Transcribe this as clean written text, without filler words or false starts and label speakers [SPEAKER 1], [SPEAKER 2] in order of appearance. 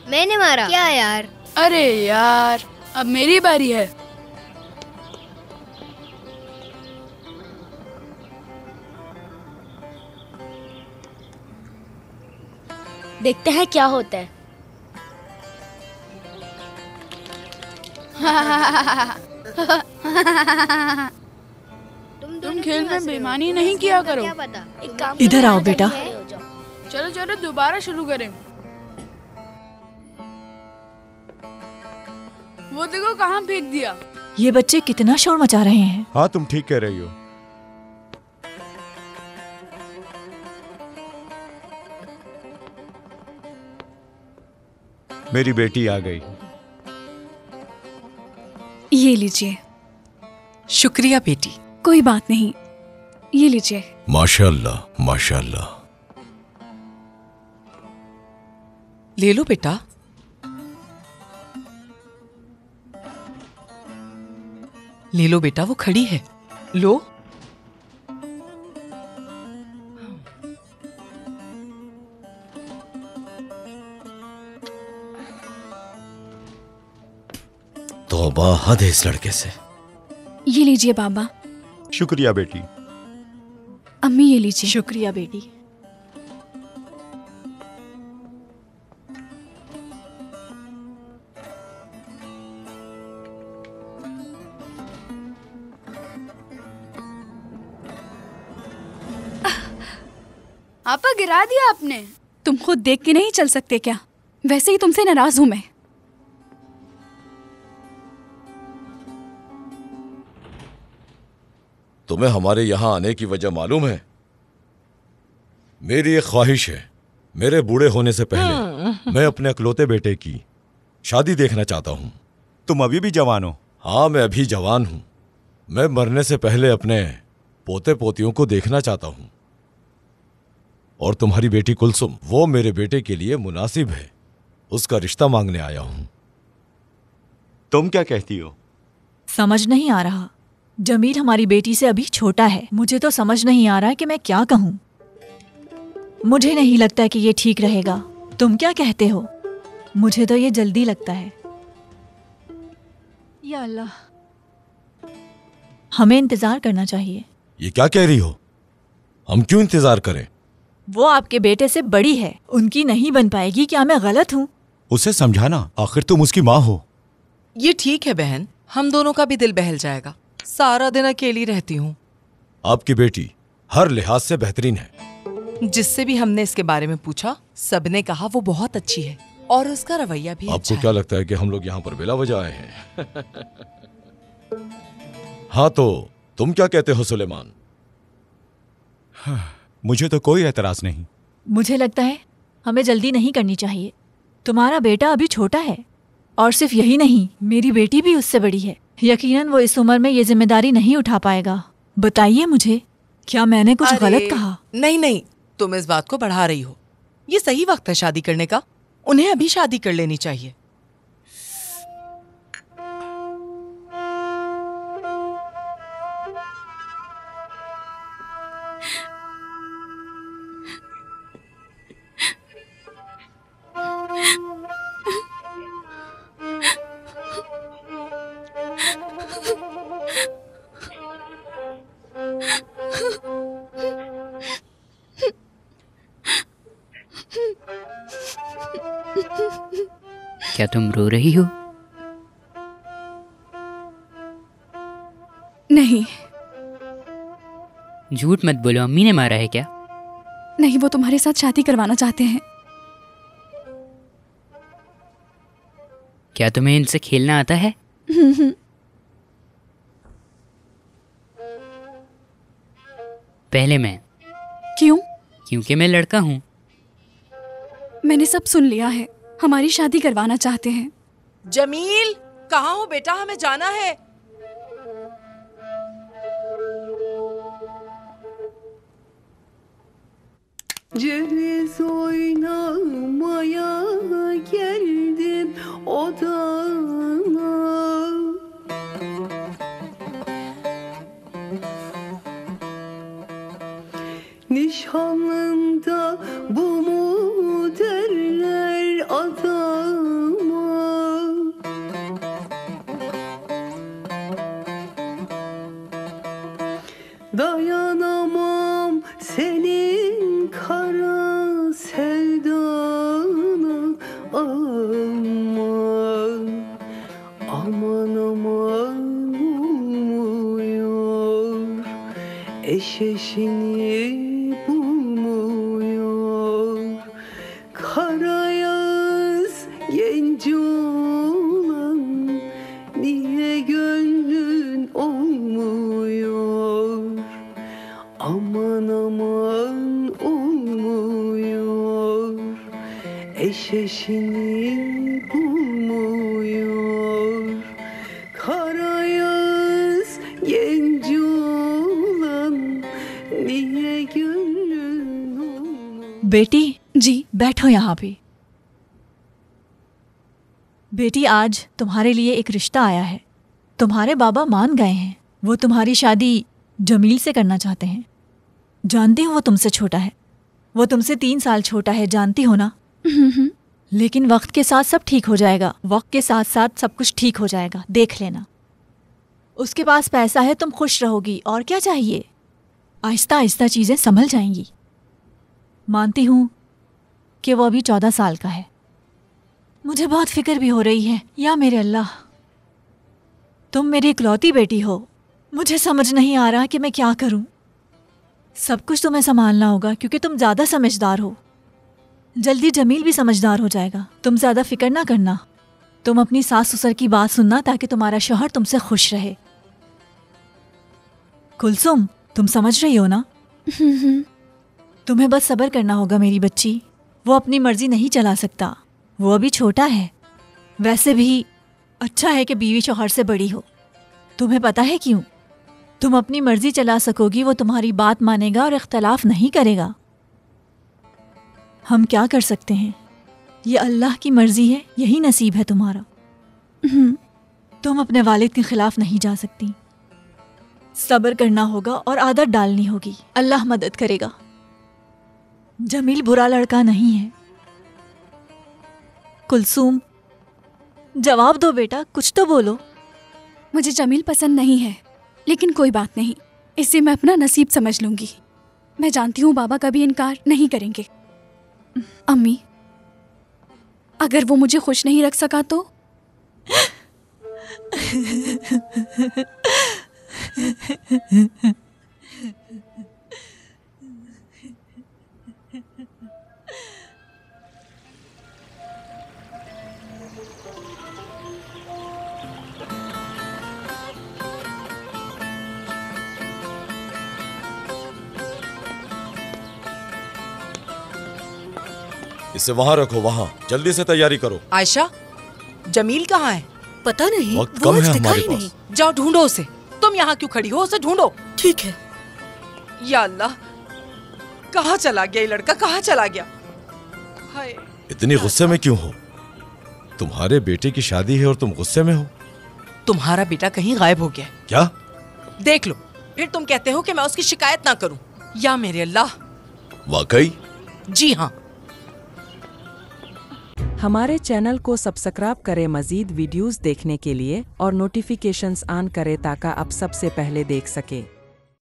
[SPEAKER 1] मैंने मारा। क्या यार?
[SPEAKER 2] अरे यार, अब मेरी बारी है।
[SPEAKER 3] देखते हैं क्या होता है।
[SPEAKER 2] तुम खेल में बेईमानी नहीं किया करो।
[SPEAKER 1] क्या पता?
[SPEAKER 3] एक काम
[SPEAKER 4] इधर आओ बेटा।
[SPEAKER 2] चलो चलो दोबारा शुरू करें। वो देखो कहाँ फेंक दिया।
[SPEAKER 4] ये बच्चे कितना शोर मचा रहे हैं।
[SPEAKER 5] हाँ तुम ठीक कह रही हो। मेरी बेटी आ गई।
[SPEAKER 6] ये लीजिए।
[SPEAKER 7] शुक्रिया बेटी।
[SPEAKER 6] कोई बात नहीं, ये लीजिए।
[SPEAKER 8] माशाअल्लाह माशाअल्लाह।
[SPEAKER 7] ले लो बेटा। ले लो बेटा, वो खड़ी है, लो।
[SPEAKER 8] तौबा, हद है इस लड़के से।
[SPEAKER 6] ये लीजिए बाबा।
[SPEAKER 5] शुक्रिया बेटी।
[SPEAKER 6] अम्मी ये लीजिए।
[SPEAKER 4] शुक्रिया बेटी।
[SPEAKER 2] आपा गिरा दिया आपने।
[SPEAKER 6] तुम खुद देख के नहीं चल सकते क्या? वैसे ही तुमसे नाराज हूं मैं।
[SPEAKER 8] तुम्हें हमारे यहां आने की वजह मालूम है? मेरी एक ख्वाहिश है, मेरे बूढ़े होने से पहले मैं अपने अकलौते बेटे की शादी देखना चाहता हूं।
[SPEAKER 5] तुम अभी भी जवान हो।
[SPEAKER 8] हाँ, मैं अभी जवान हूं। मैं मरने से पहले अपने पोते पोतियों को देखना चाहता हूं। और तुम्हारी बेटी कुलसुम, वो मेरे बेटे के लिए मुनासिब है। उसका रिश्ता मांगने आया हूं।
[SPEAKER 5] तुम क्या कहती हो?
[SPEAKER 4] समझ नहीं आ रहा। जमील हमारी बेटी से अभी छोटा है। मुझे तो समझ नहीं आ रहा कि मैं क्या कहूँ। मुझे नहीं लगता कि ये ठीक रहेगा। तुम क्या कहते हो? मुझे तो ये जल्दी लगता है। या अल्लाह, हमें इंतजार करना चाहिए।
[SPEAKER 8] ये क्या कह रही हो? हम क्यों इंतजार करें?
[SPEAKER 4] वो आपके बेटे से बड़ी है, उनकी नहीं बन पाएगी। क्या मैं गलत हूँ?
[SPEAKER 5] उसे समझाना, आखिर तुम उसकी माँ हो।
[SPEAKER 7] ये ठीक है बहन, हम दोनों का भी दिल बहल जाएगा। सारा दिन अकेली रहती हूँ।
[SPEAKER 8] आपकी बेटी हर लिहाज से बेहतरीन है।
[SPEAKER 7] जिससे भी हमने इसके बारे में पूछा, सबने कहा वो बहुत अच्छी है और उसका रवैया भी अच्छा
[SPEAKER 8] आपको
[SPEAKER 7] है।
[SPEAKER 8] क्या लगता है कि हम लोग यहाँ पर बेला वजह आए हैं? हाँ, तो तुम क्या कहते हो सुलेमान?
[SPEAKER 5] मुझे तो कोई एतराज नहीं।
[SPEAKER 4] मुझे लगता है हमें जल्दी नहीं करनी चाहिए। तुम्हारा बेटा अभी छोटा है, और सिर्फ यही नहीं, मेरी बेटी भी उससे बड़ी है। यकीनन वो इस उम्र में ये जिम्मेदारी नहीं उठा पाएगा। बताइए मुझे, क्या मैंने कुछ गलत कहा?
[SPEAKER 7] नहीं नहीं, तुम इस बात को बढ़ा रही हो। ये सही वक्त है शादी करने का। उन्हें अभी शादी कर लेनी चाहिए।
[SPEAKER 9] क्या तुम रो रही हो?
[SPEAKER 6] नहीं।
[SPEAKER 9] झूठ मत बोलो, अम्मी ने मारा है क्या?
[SPEAKER 6] नहीं, वो तुम्हारे साथ शादी करवाना चाहते हैं।
[SPEAKER 9] क्या तुम्हें इनसे खेलना आता है? पहले मैं।
[SPEAKER 6] क्यों?
[SPEAKER 9] क्योंकि मैं लड़का हूँ।
[SPEAKER 6] मैंने सब सुन लिया है। हमारी शादी करवाना चाहते हैं।
[SPEAKER 7] जमील, कहाँ हो बेटा? हमें जाना है।
[SPEAKER 10] Ceviz oynamaya geldim odana. Nişanlında bu mu derler adana. Dayanamam senin kara sevdana. Aman, aman aman olmuyor, eş eşini bulmuyor. Kara yaz genç olan, niye gönlün olmuyor? Aman aman olmuyor, eş eşini bulmuyor. Kara yaz genç olan, niye gönlün olmuyor?
[SPEAKER 4] बेटी
[SPEAKER 6] जी
[SPEAKER 4] बैठो यहाँ पे। बेटी आज तुम्हारे लिए एक रिश्ता आया है। तुम्हारे बाबा मान गए हैं। वो तुम्हारी शादी जमील से करना चाहते हैं। जानती हूँ वो तुमसे छोटा है, वो तुमसे 3 साल छोटा है, जानती हो ना? लेकिन वक्त के साथ सब ठीक हो जाएगा। वक्त के साथ साथ सब कुछ ठीक हो जाएगा, देख लेना। उसके पास पैसा है, तुम खुश रहोगी, और क्या चाहिए? आहिस्ता आहिस्ता चीज़ें संभल जाएंगी। मानती हूँ कि वो अभी 14 साल का है। मुझे बहुत फिक्र भी हो रही है। या मेरे अल्लाह, तुम मेरी इकलौती बेटी हो। मुझे समझ नहीं आ रहा कि मैं क्या करूं। सब कुछ तुम्हें संभालना होगा क्योंकि तुम ज़्यादा समझदार हो। जल्दी जमील भी समझदार हो जाएगा। तुम ज़्यादा फिक्र ना करना। तुम अपनी सास ससुर की बात सुनना ताकि तुम्हारा शौहर तुमसे खुश रहे। कुलसुम, तुम समझ रही हो ना? तुम्हें बस सब्र करना होगा मेरी बच्ची। वो अपनी मर्जी नहीं चला सकता, वो अभी छोटा है। वैसे भी अच्छा है कि बीवी शौहर से बड़ी हो। तुम्हें पता है क्यों? तुम अपनी मर्जी चला सकोगी, वो तुम्हारी बात मानेगा और इख्तलाफ नहीं करेगा। हम क्या कर सकते हैं? ये अल्लाह की मर्जी है, यही नसीब है तुम्हारा। तुम अपने वालिद के खिलाफ नहीं जा सकती। सब्र करना होगा और आदत डालनी होगी। अल्लाह मदद करेगा। जमील बुरा लड़का नहीं है। कुलसूम, जवाब दो बेटा, कुछ तो बोलो।
[SPEAKER 6] मुझे जमील पसंद नहीं है, लेकिन कोई बात नहीं, इसे मैं अपना नसीब समझ लूंगी। मैं जानती हूँ बाबा कभी इनकार नहीं करेंगे। अम्मी, अगर वो मुझे खुश नहीं रख सका तो?
[SPEAKER 8] इसे वहां रखो, वहां। जल्दी से तैयारी करो।
[SPEAKER 7] आयशा, जमील कहाँ है?
[SPEAKER 1] पता नहीं,
[SPEAKER 8] वक्त
[SPEAKER 1] वो
[SPEAKER 8] कम
[SPEAKER 1] आज
[SPEAKER 8] है
[SPEAKER 1] दिखा
[SPEAKER 8] हमारे
[SPEAKER 1] ही
[SPEAKER 8] पास।
[SPEAKER 1] नहीं।
[SPEAKER 7] जाओ ढूंढो उसे। तुम यहाँ क्यों खड़ी हो? उसे ढूंढो।
[SPEAKER 1] ठीक है।
[SPEAKER 7] या अल्लाह, कहाँ चला गया ये लड़का? कहाँ चला गया? हाय,
[SPEAKER 8] इतनी गुस्से में क्यों हो? तुम्हारे बेटे की शादी है और तुम गुस्से में हो?
[SPEAKER 7] तुम्हारा बेटा कहीं गायब हो गया है।
[SPEAKER 8] क्या?
[SPEAKER 7] देख लो, फिर तुम कहते हो कि मैं उसकी शिकायत ना करूं। या मेरे अल्लाह।
[SPEAKER 8] वाकई?
[SPEAKER 7] जी हाँ।
[SPEAKER 11] हमारे चैनल को सब्सक्राइब करें मजीद वीडियोस देखने के लिए और नोटिफिकेशंस ऑन करें ताकि आप सबसे पहले देख सकें।